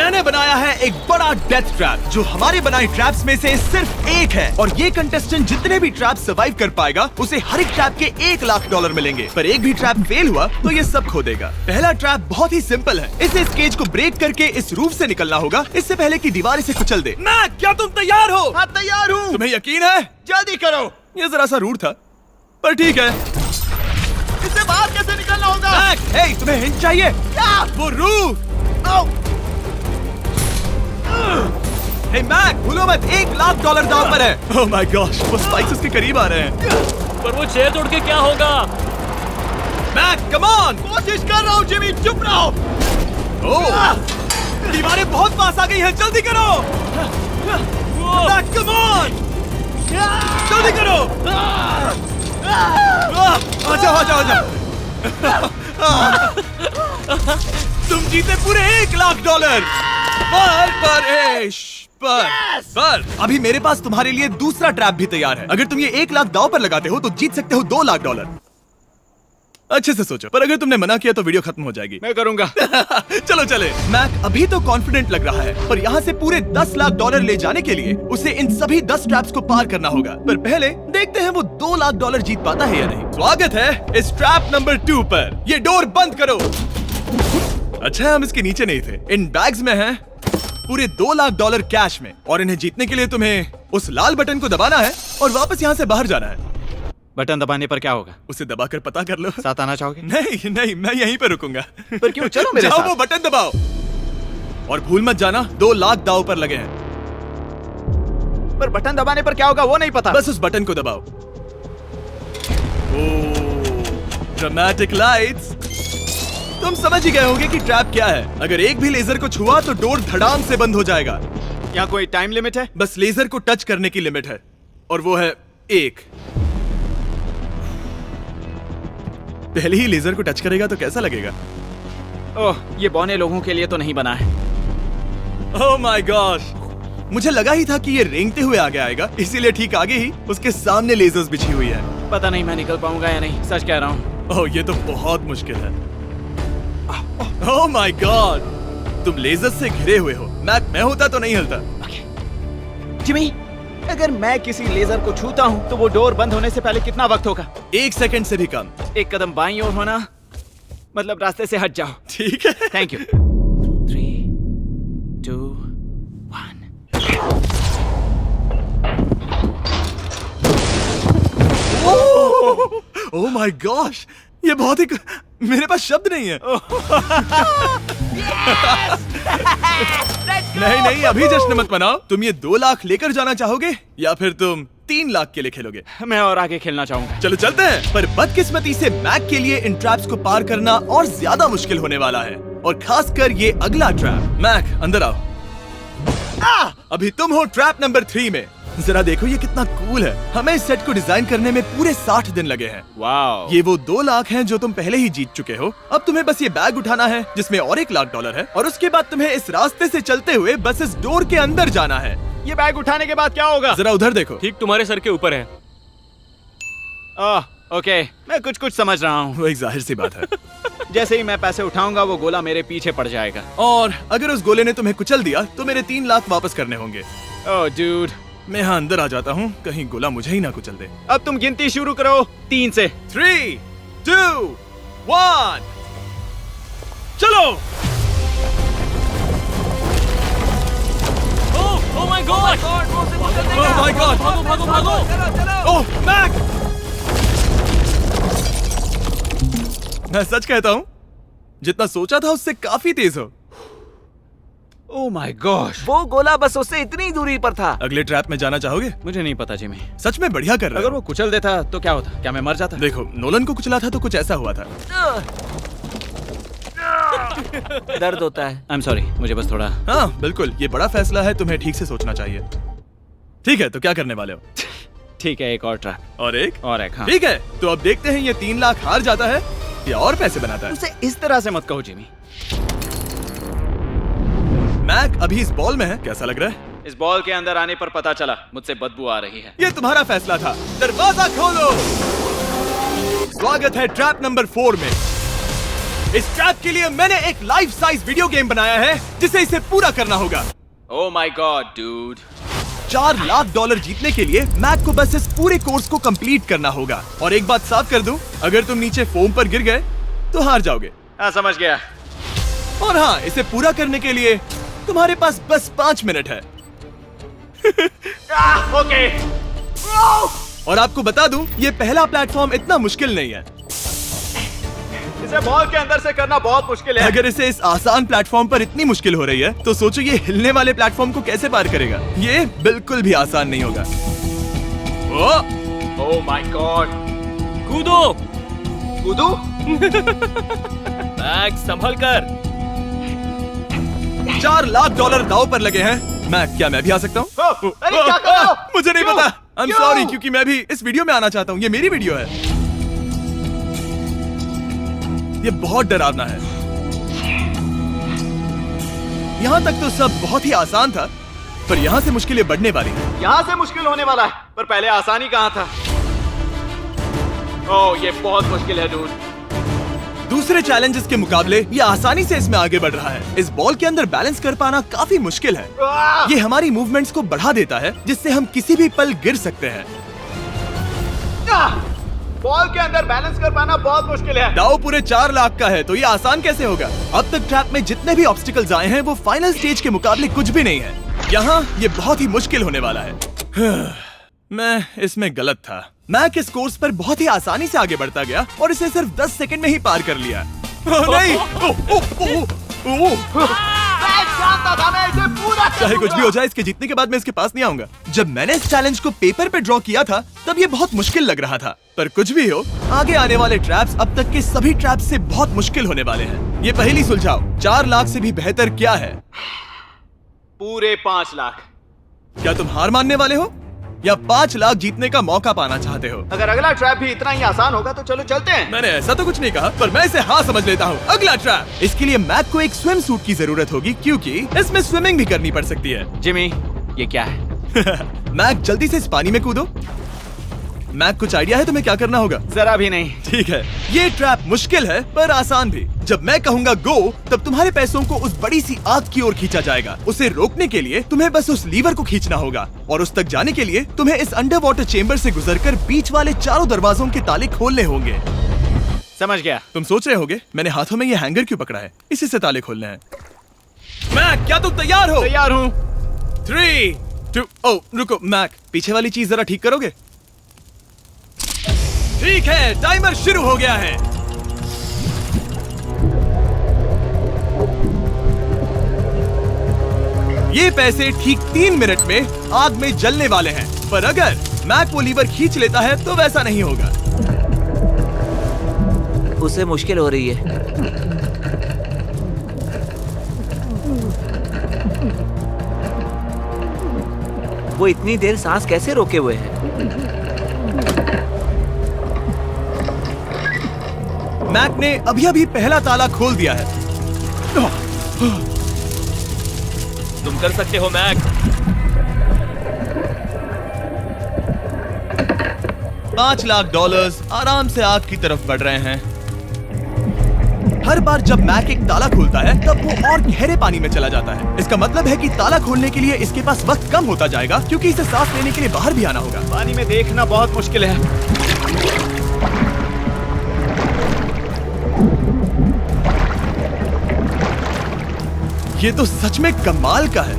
मैंने बनाया है एक बड़ा डेथ ट्रैप जो हमारे बनाए ट्रैप्स में से सिर्फ एक है, और ये कंटेस्टेंट जितने भी ट्रैप सर्वाइव कर पाएगा उसे हर एक ट्रैप के $1 लाख मिलेंगे। पर एक भी ट्रैप फेल हुआ तो ये सब खो देगा। पहला ट्रैप बहुत ही सिंपल है, इसे इस केज को ब्रेक करके इस रूफ से निकलना होगा इससे पहले कि दीवार इसे कुचल दे। मैक, क्या तुम तैयार हो? हाँ, तैयार हूँ। तुम्हें यकीन है? जल्दी करो। ये जरा सा रूड था पर ठीक है। इससे बाहर कैसे निकलना होगा? मैक, हे, तुम्हें हिंट चाहिए? क्या? वो रूफ। हे मैक, भूलो मत, $1 लाख दांव पर है। ओह माय गॉश, वो स्पाइक्स उसके करीब आ रहे हैं। पर वो चेयर तोड़ के क्या होगा? Mac, come on. कोशिश कर रहा हूँ जिमी, चुप रहो। ओह, दीवारें बहुत पास आ गई हैं, जल्दी करो। मैक, कम ऑन, जल्दी करो। आ जाओ, आ जाओ, आ जाओ। तुम जीते पूरे $1 लाख। पर अभी मेरे पास तुम्हारे लिए दूसरा ट्रैप भी तैयार है। अगर तुम ये $1 लाख दांव पर लगाते हो तो जीत सकते हो $2 लाख। अच्छे से सोचो, पर अगर तुमने मना किया तो वीडियो खत्म हो जाएगी। मैं करूंगा। चलो चले। मैक अभी तो कॉन्फिडेंट लग रहा है, पर यहाँ से पूरे $10 लाख ले जाने के लिए उसे इन सभी 10 ट्रैप्स को पार करना होगा। पर पहले देखते हैं वो $2 लाख जीत पाता है या नहीं। स्वागत है इस ट्रैप नंबर 2 पर। ये डोर बंद करो। अच्छा है हम इसके नीचे नहीं थे। इन बैग्स में है पूरे $2 लाख कैश में, और इन्हें जीतने के लिए तुम्हें उस लाल बटन को दबाना है और वापस यहाँ से बाहर जाना है। बटन दबाने पर क्या होगा? उसे दबाकर पता कर लो। साथ आना चाहोगे? नहीं नहीं, मैं यहीं पे रुकूंगा। पर क्यों? चलो मेरे जाओ, साथ। वो बटन दबाओ और भूल मत जाना $2 लाख दांव पर लगे हैं। पर बटन दबाने पर क्या होगा वो नहीं पता। बस उस बटन को दबाओ। Dramatic lights. तुम समझ ही गए होंगे कि ट्रैप क्या है। अगर एक भी लेजर को छुआ तो डोर धड़ाम से बंद हो जाएगा। यहाँ कोई टाइम लिमिट है? बस लेजर को टच करने की लिमिट है, और वो है 1। पहले ही लेजर को टच करेगा तो कैसा लगेगा? ओह, ये बौने लोगों के लिए तो नहीं बना है। ओह माय गॉश, मुझे लगा ही था कि ये रेंगते हुए आगे आएगा, इसीलिए ठीक आगे ही उसके सामने लेजर्स बिछी हुई है। पता नहीं मैं निकल पाऊंगा या नहीं, सच कह रहा हूँ। ओह, ये तो बहुत मुश्किल है। ओह माय गॉड, तुम लेजर से घिरे हुए हो। मैं होता तो नहीं हिलता। जिमी, अगर मैं किसी लेजर को छूता हूँ तो वो डोर बंद होने से पहले कितना वक्त होगा? 1 सेकंड से भी कम। एक कदम बाईं ओर होना, मतलब रास्ते से हट जाओ। ठीक है। Thank you. 3, 2, 1। Oh my gosh, ये बहुत ही मेरे पास शब्द नहीं है। नहीं नहीं, अभी जश्न मत मनाओ। तुम ये 2 लाख लेकर जाना चाहोगे या फिर तुम 3 लाख के लिए खेलोगे? मैं और आगे खेलना चाहूंगा। चलो चलते हैं। पर बदकिस्मती से मैक के लिए इन ट्रैप्स को पार करना और ज्यादा मुश्किल होने वाला है, और खासकर ये अगला ट्रैप। मैक, अंदर आओ। अभी तुम हो ट्रैप नंबर 3 में। जरा देखो ये कितना कूल है। हमें इस सेट को डिजाइन करने में पूरे 60 दिन लगे हैं। वाओ। ये वो 2 लाख हैं जो तुम पहले ही जीत चुके हो। अब तुम्हें बस ये बैग उठाना है जिसमें और $1 लाख है, और उसके बाद तुम्हें इस रास्ते से चलते हुए बस इस डोर के अंदर जाना है। ये बैग उठाने के बाद क्या होगा? जरा उधर देखो। ठीक तुम्हारे सर के ऊपर है। ओके, मैं कुछ समझ रहा हूँ। वो एक जाहिर सी बात है। जैसे ही मैं पैसे उठाऊंगा वो गोला मेरे पीछे पड़ जाएगा। और अगर उस गोले ने तुम्हें कुचल दिया तो मेरे 3 लाख वापस करने होंगे। ओह डूड, मैं यहाँ अंदर आ जाता हूँ, कहीं गोला मुझे ही ना कुचल दे। अब तुम गिनती शुरू करो 3 से। 3, 2, 1, चलो। Oh my God! Oh my God! भागो भागो भागो! ओह मैक! मैं सच कहता हूँ, जितना सोचा था उससे काफी तेज हो। ओह माय गॉश, वो गोला बस उससे इतनी दूरी पर था। अगले ट्रैप में जाना चाहोगे? मुझे नहीं पता जिमी। सच में बढ़िया कर रहे अगर हो। वो कुचल देता तो क्या होता? क्या मैं मर जाता? देखो, नोलन को कुचला था तो कुछ ऐसा हुआ था। दर्द होता है। आई एम सॉरी, मुझे बस थोड़ा। हाँ बिल्कुल, ये बड़ा फैसला है, तुम्हें ठीक से सोचना चाहिए। ठीक है, तो क्या करने वाले हो? ठीक है, एक और ट्रैप। और एक? और एक, हाँ। ठीक है, तो अब देखते हैं ये 3 लाख हार जाता है या और पैसे बनाता है। उसे इस तरह से मत कहो जिमी। मैक अभी इस बॉल में है, कैसा लग रहा है? इस बॉल के अंदर आने पर पता चला मुझसे बदबू आ रही है। ये तुम्हारा फैसला था। दरवाजा खोलो। स्वागत है ट्रैप नंबर 4 में। इस ट्रैप के लिए मैंने एक लाइफ साइज वीडियो गेम बनाया है जिसे इसे पूरा करना होगा। Oh my God dude. $4 lakh जीतने के लिए मैक को बस इस पूरे कोर्स को कंप्लीट करना होगा। और एक बात साफ कर दूं, अगर तुम नीचे फोम पर गिर गए तो हार जाओगे। हाँ समझ गया। और हाँ, इसे पूरा करने के लिए तुम्हारे पास बस 5 मिनट है। ओके। और आपको बता दूं, ये पहला प्लेटफॉर्म इतना मुश्किल नहीं है। इसे बॉल के अंदर से करना बहुत मुश्किल है। अगर इसे इस आसान प्लेटफॉर्म पर इतनी मुश्किल हो रही है तो सोचो ये हिलने वाले प्लेटफॉर्म को कैसे पार करेगा। ये बिल्कुल भी आसान नहीं होगा। Oh my God. कूदो। कूदू? मैक संभल कर। $4 लाख दांव पर लगे हैं। मैक, क्या मैं भी आ सकता हूँ? अरे क्या कर रहे हो? मुझे नहीं क्यों? पता। आई एम क्यों? सॉरी, क्योंकि मैं भी इस वीडियो में आना चाहता हूँ। ये मेरी वीडियो है। ये बहुत डरावना है। यहाँ तक तो सब बहुत ही आसान था, पर यहाँ से मुश्किलें बढ़ने वाली हैं। यहाँ से मुश्किल होने वाला है, पर पहले आसानी कहाँ था? ओह ये बहुत मुश्किल है डूड। दूसरे चैलेंजेस के मुकाबले ये आसानी से इसमें आगे बढ़ रहा है। इस बॉल के अंदर बैलेंस कर पाना काफी मुश्किल है। ये हमारी मूवमेंट्स को बढ़ा देता है, जिससे हम किसी भी पल गिर सकते हैं। बॉल के अंदर बैलेंस कर पाना बहुत मुश्किल है। दाव पूरे 4 लाख का है, तो ये आसान कैसे होगा? अब तक ट्रैप में जितने भी ऑब्स्टिकल्स आए हैं वो फाइनल स्टेज के मुकाबले कुछ भी नहीं है। यहाँ ये बहुत ही मुश्किल होने वाला है। मैं इसमें गलत था। मैक इस कोर्स पर बहुत ही आसानी से आगे बढ़ता गया और इसे सिर्फ 10 सेकंड में ही पार कर लिया। नहीं! मैं जानता था मैं इसे पूरा कर चाहे कुछ लूंगा। भी हो जाए, इसके जीतने के बाद मैं इसके पास नहीं आऊंगा। जब मैंने इस चैलेंज को पेपर पे ड्रॉ किया था तब ये बहुत मुश्किल लग रहा था, पर कुछ भी हो, आगे आने वाले ट्रैप्स अब तक के सभी ट्रैप्स से बहुत मुश्किल होने वाले हैं। ये पहली सुलझाओ, 4 लाख से भी बेहतर क्या है? पूरे 5 लाख। क्या तुम हार मानने वाले हो या 5 लाख जीतने का मौका पाना चाहते हो? अगर अगला ट्रैप भी इतना ही आसान होगा तो चलो चलते हैं। मैंने ऐसा तो कुछ नहीं कहा, पर मैं इसे हाँ समझ लेता हूँ। अगला ट्रैप। इसके लिए मैक को एक स्विम सूट की जरूरत होगी, क्योंकि इसमें स्विमिंग भी करनी पड़ सकती है। जिमी ये क्या है? मैक, जल्दी से इस पानी में कूदो। मैक, कुछ आइडिया है तुम्हें क्या करना होगा? जरा भी नहीं। ठीक है, ये ट्रैप मुश्किल है पर आसान भी। जब मैं कहूंगा गो, तब तुम्हारे पैसों को उस बड़ी सी आग की ओर खींचा जाएगा। उसे रोकने के लिए तुम्हें बस उस लीवर को खींचना होगा, और उस तक जाने के लिए तुम्हें इस अंडर वाटर चेम्बर से गुजरकर बीच वाले चारों दरवाजों के ताले खोलने होंगे। समझ गया। तुम सोच रहे होगे मैंने हाथों में ये हैंगर क्यों पकड़ा है? इसी से ताले खोलने हैं। मैक, क्या तुम तैयार हो? तैयार हूँ। 3, 2, ओ रुको मैक, पीछे वाली चीज जरा ठीक करोगे? ठीक है, टाइमर शुरू हो गया है। ये पैसे ठीक 3 मिनट में आग में जलने वाले हैं, पर अगर मैक वो लीवर खींच लेता है तो वैसा नहीं होगा। उसे मुश्किल हो रही है। वो इतनी देर सांस कैसे रोके हुए है? मैक ने अभी पहला ताला खोल दिया है। तुम कर सकते हो मैक। $5 लाख आराम से आग की तरफ बढ़ रहे हैं। हर बार जब मैक एक ताला खोलता है तब वो और गहरे पानी में चला जाता है। इसका मतलब है कि ताला खोलने के लिए इसके पास वक्त कम होता जाएगा, क्योंकि इसे सांस लेने के लिए बाहर भी आना होगा। पानी में देखना बहुत मुश्किल है। ये तो सच में कमाल का है।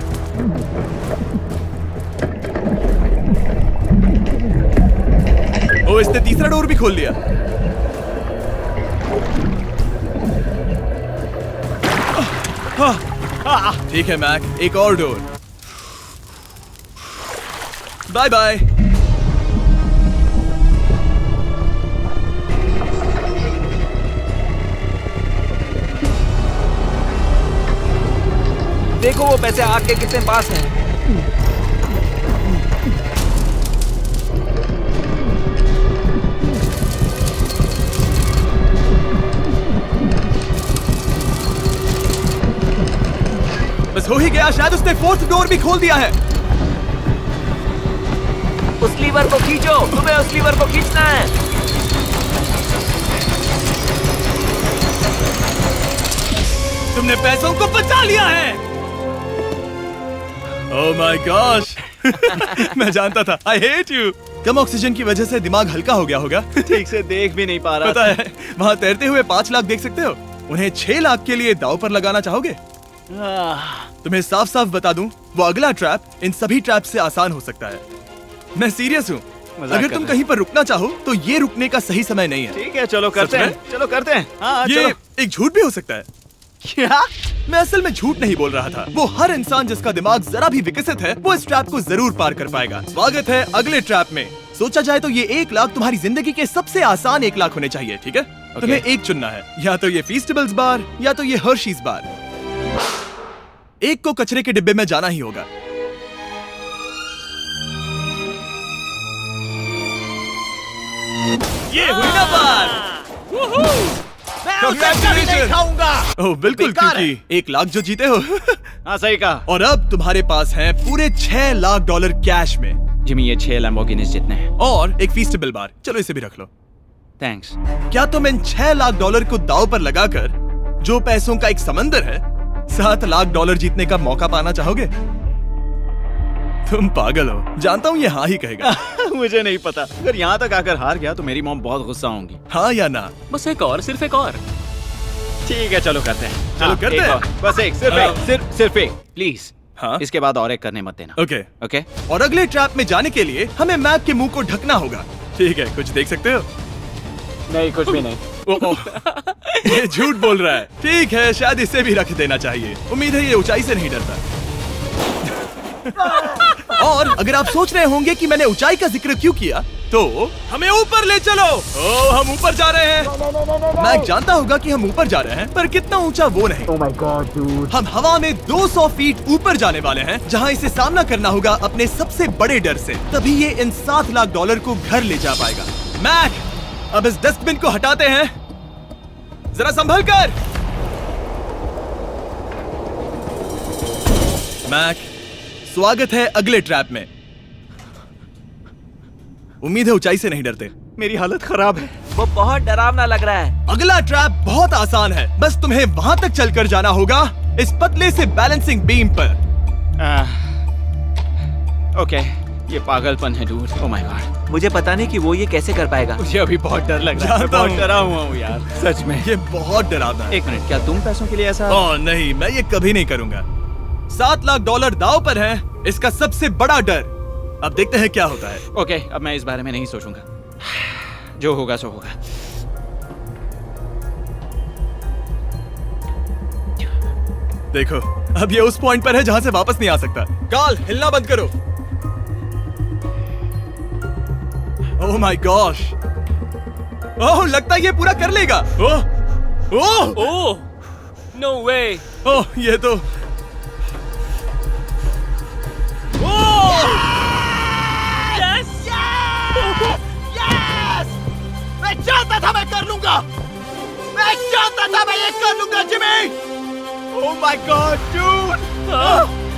ओ, इसने तीसरा डोर भी खोल लिया। ठीक है मैक, एक और डोर। Bye bye. देखो वो पैसे आग के कितने पास हैं। बस हो ही गया, शायद उसने 4th डोर भी खोल दिया है। उस लीवर को खींचो, तुम्हें उस लीवर को खींचना है। तुमने पैसों को बचा लिया है। ओह माय गॉश। मैं जानता था। I hate you. Come oxygen की वजह से दिमाग हल्का हो गया होगा। ठीक से देख भी नहीं पा रहा पता है, वहाँ तैरते हुए 5 लाख देख सकते हो। उन्हें 6 लाख के लिए दांव पर लगाना चाहोगे? तुम्हें साफ साफ बता दूं, वो अगला ट्रैप इन सभी ट्रैप से आसान हो सकता है। मैं सीरियस हूँ। मजाक अगर कर तुम रहे कहीं पर रुकना चाहो तो ये रुकने का सही समय नहीं है। ठीक है, चलो करते सच हैं, में? चलो करते हैं। हाँ, ये चलो। एक झूठ भी हो सकता है। क्या? मैं असल में झूठ नहीं बोल रहा था। वो हर इंसान जिसका दिमाग जरा भी विकसित है, वो इस ट्रैप को जरूर पार कर पाएगा। स्वागत है अगले ट्रैप में। सोचा जाए तो ये 1 लाख तुम्हारी जिंदगी के सबसे आसान 1 लाख होने चाहिए, ठीक है? तुम्हें एक चुनना है, या तो ये फीस्टेबल्स बार या तो ये हर्शीज बार। एक को कचरे के डिब्बे में जाना ही होगा। ये हुई ना बात। मैं उसे कभी नहीं खाऊंगा। ओह बिल्कुल, बेकार है। क्योंकि 1 लाख जो जीते हो। हाँ, सही कहा। और अब तुम्हारे पास है पूरे 6 लाख डॉलर कैश में, जिमी, ये 6 लैम्बोर्गिनीज जितने हैं। और एक फीस्टेबल बार। चलो इसे भी रख लो। थैंक्स। क्या तुम इन 6 लाख डॉलर को दांव पर लगाकर, जो पैसों का एक समंदर है, 7 लाख डॉलर जीतने का मौका पाना चाहोगे? तुम पागल हो, जानता हूँ ये हाँ ही कहेगा। मुझे नहीं पता। अगर यहाँ तक आकर हार गया तो मेरी मॉम बहुत गुस्सा होंगी। हाँ या ना? बस एक और, सिर्फ एक और। ठीक है, चलो करते हैं। चलो करते एक हैं। और। बस एक, सिर्फ हाँ। एक, सिर्फ एक, प्लीज। हाँ। इसके बाद और एक करने मत देना। ओके। ओके? और अगले ट्रैप में जाने के लिए हमें मैक के मुंह को ढकना होगा। ठीक है, कुछ देख सकते हो? नहीं, कुछ भी नहीं। ये झूठ बोल रहा है। ठीक है, शायद इसे भी रख देना चाहिए। उम्मीद है ये ऊंचाई से नहीं डरता। और अगर आप सोच रहे होंगे कि मैंने ऊंचाई का जिक्र क्यों किया, तो हमें ऊपर ले चलो। ओह, हम ऊपर जा रहे हैं। मैं जानता होगा कि हम ऊपर जा रहे हैं, पर कितना ऊंचा वो नहीं। Oh my god, dude. हम हवा में 200 फीट ऊपर जाने वाले हैं, जहां इसे सामना करना होगा अपने सबसे बड़े डर से। तभी ये इन 7 लाख डॉलर को घर ले जा पाएगा। मैक, अब इस डस्टबिन को हटाते हैं। जरा संभल कर। मैक, स्वागत है अगले ट्रैप में। उम्मीद है ऊंचाई से नहीं डरते। मेरी हालत खराब है। वो बहुत डरावना लग रहा है। अगला ट्रैप बहुत आसान है, बस तुम्हें वहां तक चलकर जाना होगा, इस पतले से बैलेंसिंग बीम पर। ओके, ये पागलपन है डूड। ओह माय गॉड, मुझे पता नहीं कि वो ये कैसे कर पाएगा। मुझे अभी बहुत डर लग रहा है। मैं जानता बहुत हूँ। डरा हुआ हूँ यार, सच में। ये बहुत डरावना है। एक मिनट, क्या तुम पैसों के लिए ऐसा? ओह नहीं, मैं ये कभी नहीं करूंगा। 7 लाख डॉलर दांव पर है, इसका सबसे बड़ा डर। अब देखते हैं क्या होता है। ओके, अब मैं इस बारे में नहीं सोचूंगा। जो होगा सो होगा। देखो, अब ये उस पॉइंट पर है जहां से वापस नहीं आ सकता। कार्ल, हिलना बंद करो। ओह माय गॉश। ओह, लगता है ये पूरा कर लेगा। ओह, ओह, ओह, नो वे। ओह, ये तो मैं जानता था मैं कर लूंगा। मैं जानता था मैं ये कर लूंगा, Jimmy. Oh my God, dude.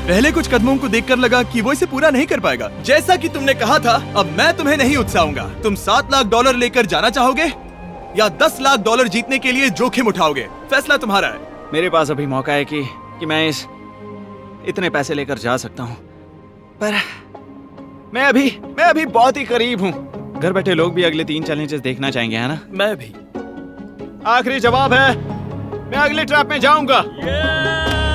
पहले कुछ कदमों को देखकर लगा कि वो इसे पूरा नहीं कर पाएगा। जैसा कि तुमने कहा था, अब मैं तुम्हें नहीं उकसाऊंगा। तुम 7 लाख डॉलर लेकर जाना चाहोगे या 10 लाख डॉलर जीतने के लिए जोखिम उठाओगे? फैसला तुम्हारा है। मेरे पास अभी मौका है कि मैं इतने पैसे लेकर जा सकता हूँ, पर मैं अभी बहुत ही करीब हूँ। घर बैठे लोग भी अगले 3 चैलेंजेस देखना चाहेंगे, है ना? मैं भी। आखिरी जवाब है, मैं अगले ट्रैप में जाऊंगा।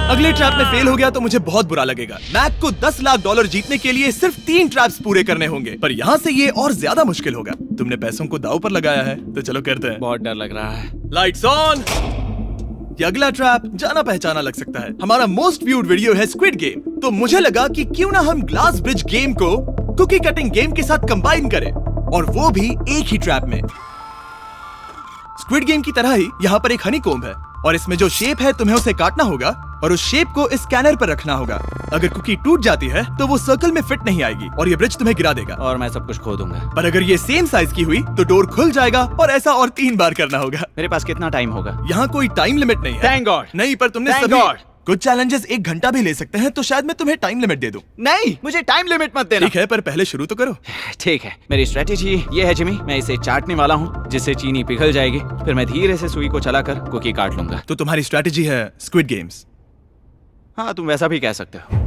अगले ट्रैप में फेल हो गया तो मुझे बहुत बुरा लगेगा। मैक को 10 लाख डॉलर जीतने के लिए सिर्फ 3 ट्रैप्स पूरे करने होंगे, पर यहाँ से ये और ज्यादा मुश्किल होगा। तुमने पैसों को दांव पर लगाया है, तो चलो करते हैं। बहुत डर लग रहा है। Lights on. ये अगला ट्रैप जाना पहचाना लग सकता है। हमारा मोस्ट व्यूड वीडियो है स्क्विड गेम, तो मुझे लगा कि क्यों ना हम ग्लास ब्रिज गेम को कुकी कटिंग गेम के साथ कंबाइन करें, और वो भी एक ही ट्रैप में। स्क्विड गेम की तरह ही यहाँ पर एक हनीकॉम्ब है, और इसमें जो शेप है तुम्हें उसे काटना होगा और उस शेप को इस स्कैनर पर रखना होगा। अगर कुकी टूट जाती है तो वो सर्कल में फिट नहीं आएगी और ये ब्रिज तुम्हें गिरा देगा। और मैं सब कुछ खो दूंगा। पर अगर ये सेम साइज की हुई तो डोर खुल जाएगा, और ऐसा और 3 बार करना होगा। मेरे पास कितना टाइम होगा? यहाँ कोई टाइम लिमिट नहीं है। Thank God. नहीं, पर तुमने Thank सभी God. कुछ चैलेंजेस 1 घंटा भी ले सकते हैं, तो शायद मैं तुम्हें टाइम लिमिट दे दूं। नहीं, मुझे टाइम लिमिट मत देना। ठीक है, पर पहले शुरू तो करो। ठीक है, मेरी स्ट्रेटेजी ये है जिमी, मैं इसे चाटने वाला हूँ जिससे चीनी पिघल जाएगी, फिर मैं धीरे से सुई को चलाकर कुकी काट लूंगा। तो तुम्हारी स्ट्रेटेजी है स्क्विड गेम्स। हाँ, तुम वैसा भी कह सकते हो।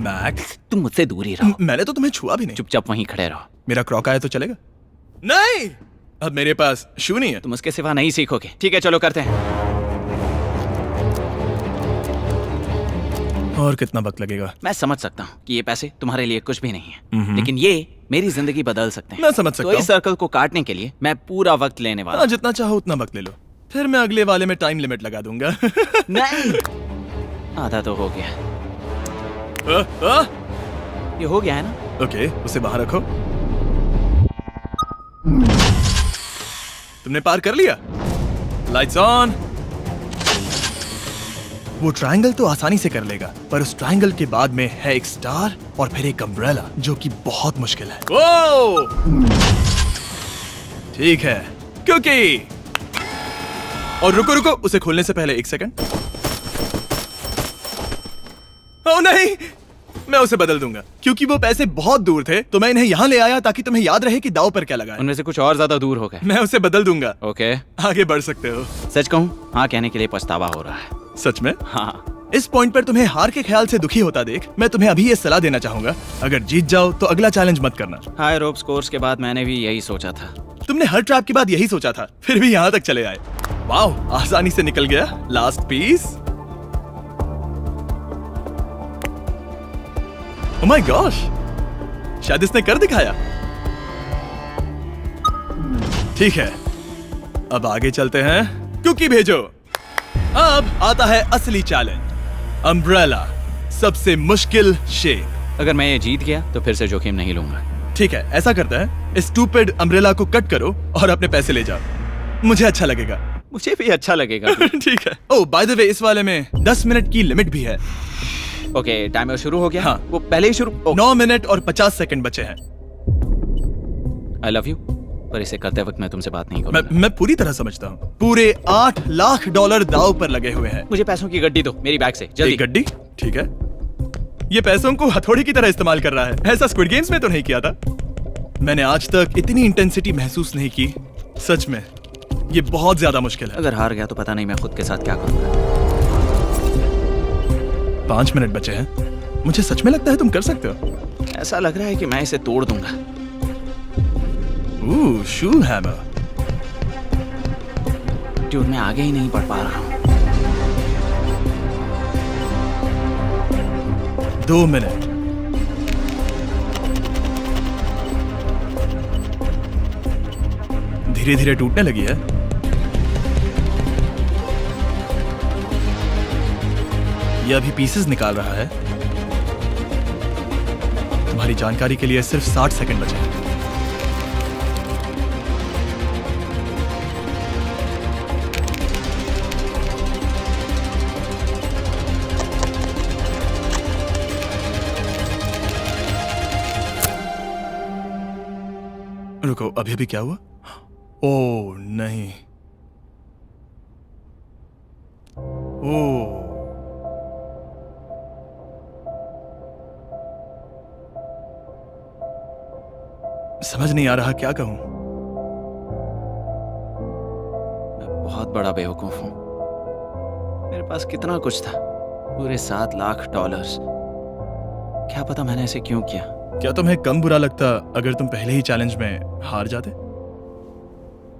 मैक, तुम मुझसे दूर ही रहो। मैंने तो तुम्हें छुआ भी नहीं। चुपचाप वहीं खड़े रहो। मेरा क्रॉक आया तो चलेगा? नहीं, अब मेरे पास शू नहीं है। तुम उसके सिवा नहीं सीखोगे। ठीक है, चलो करते हैं। और कितना वक्त लगेगा? मैं समझ सकता हूँ कि ये पैसे तुम्हारे लिए कुछ भी नहीं है, लेकिन ये मेरी जिंदगी बदल सकते हैं। मैं समझ सकता तो इस हूँ। सर्कल को काटने के लिए मैं पूरा वक्त लेने वाला हाँ, हूँ। जितना चाहो उतना वक्त ले लो, फिर मैं अगले वाले में टाइम लिमिट लगा दूंगा। नहीं, आधा तो हो गया। ये हो गया है ना? ओके, उसे बाहर रखो। तुमने पार कर लिया। Lights on. वो ट्रायंगल तो आसानी से कर लेगा, पर उस ट्रायंगल के बाद में है एक स्टार और फिर एक अम्ब्रेला, जो कि बहुत मुश्किल है। ओ! ठीक है, क्योंकि और रुको रुको, उसे खोलने से पहले 1 सेकंड। ओह नहीं, मैं उसे बदल दूंगा, क्योंकि वो पैसे बहुत दूर थे, तो मैं इन्हें यहाँ ले आया ताकि तुम्हें याद रहे कि दाव पर क्या लगा है। उनमें से कुछ और ज्यादा दूर हो गए। मैं उसे बदल दूंगा। ओके, आगे बढ़ सकते हो। सच कहूँ, हाँ कहने के लिए पछतावा हो रहा है। सच में? हाँ। इस पॉइंट पर तुम्हें हार के ख्याल से दुखी होता देख, मैं तुम्हें अभी ये सलाह देना चाहूंगा, अगर जीत जाओ तो अगला चैलेंज मत करना। हाई रोप स्कोर्स के बाद मैंने भी यही सोचा था। तुमने हर ट्रैप के बाद यही सोचा था, फिर भी यहाँ तक चले आए। वाओ, आसानी से निकल गया। Last piece. Oh my gosh, शायद इसने कर दिखाया। ठीक है, अब आगे चलते हैं। कुकी भेजो। अब आता है असली चैलेंज, अम्ब्रेला, सबसे मुश्किल शेप। अगर मैं ये जीत गया तो फिर से जोखिम नहीं लूंगा। ठीक है, ऐसा करते हैं, इस स्टूपिड अम्ब्रेला को कट करो और अपने पैसे ले जाओ। मुझे अच्छा लगेगा। मुझे भी अच्छा लगेगा। ठीक है। ओह, बाय द वे, इस वाले में 10 मिनट की लिमिट भी है। ओके, टाइमर शुरू हो गया। हाँ। वो पहले ही शुरू। 9 मिनट और 50 सेकंड बचे हैं। आई लव यू, पर इसे करते वक्त मैं तुमसे बात नहीं मैं करूंगा। पूरी तरह समझता हूँ। पूरे $8 लाख दांव पर लगे हुए हैं। मुझे पैसों की गड्डी दो मेरी बैग से, जल्दी। एक गड्डी? ठीक है। ये पैसों को हथौड़ी की तरह इस्तेमाल कर रहा है। ऐसा स्क्विड गेम्स में तो नहीं किया था। मैंने आज तक इतनी इंटेंसिटी महसूस नहीं की। सच में, ये बहुत ज्यादा मुश्किल है। अगर हार गया तो पता नहीं मैं खुद के साथ क्या करूंगा। 5 मिनट बचे हैं। मुझे सच में लगता है तुम कर सकते हो। ऐसा लग रहा है कि मैं इसे तोड़ दूंगा। शू हैमर। ड्यूड, मैं आगे ही नहीं बढ़ पा रहा हूँ। 2 मिनट। धीरे धीरे टूटने लगी है। ये अभी पीसेस निकाल रहा है। तुम्हारी जानकारी के लिए सिर्फ 60 सेकंड बचे हैं। रुको, अभी अभी क्या हुआ? ओह नहीं। ओह, समझ नहीं आ रहा क्या कहूं। मैं बहुत बड़ा बेवकूफ हूँ। मेरे पास कितना कुछ था, पूरे $7 लाख। क्या पता मैंने ऐसे क्यों किया। क्या तुम्हें कम बुरा लगता अगर तुम पहले ही चैलेंज में हार जाते?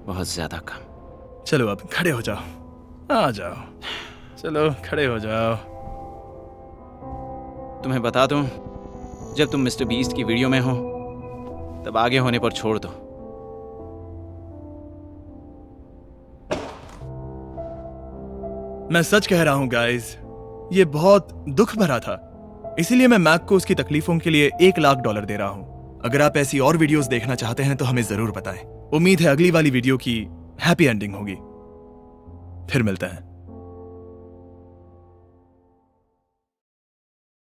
बहुत ज्यादा कम। चलो अब खड़े हो जाओ, आ जाओ। चलो खड़े हो जाओ। तुम्हें बता दूं, जब तुम मिस्टर बीस्ट की वीडियो में हो तब आगे होने पर छोड़ दो। मैं सच कह रहा हूं गाइस, ये बहुत दुख भरा था, इसीलिए मैं मैक को उसकी तकलीफों के लिए $1 लाख दे रहा हूं। अगर आप ऐसी और वीडियोस देखना चाहते हैं तो हमें जरूर बताएं। उम्मीद है अगली वाली वीडियो की हैप्पी एंडिंग होगी। फिर मिलते हैं।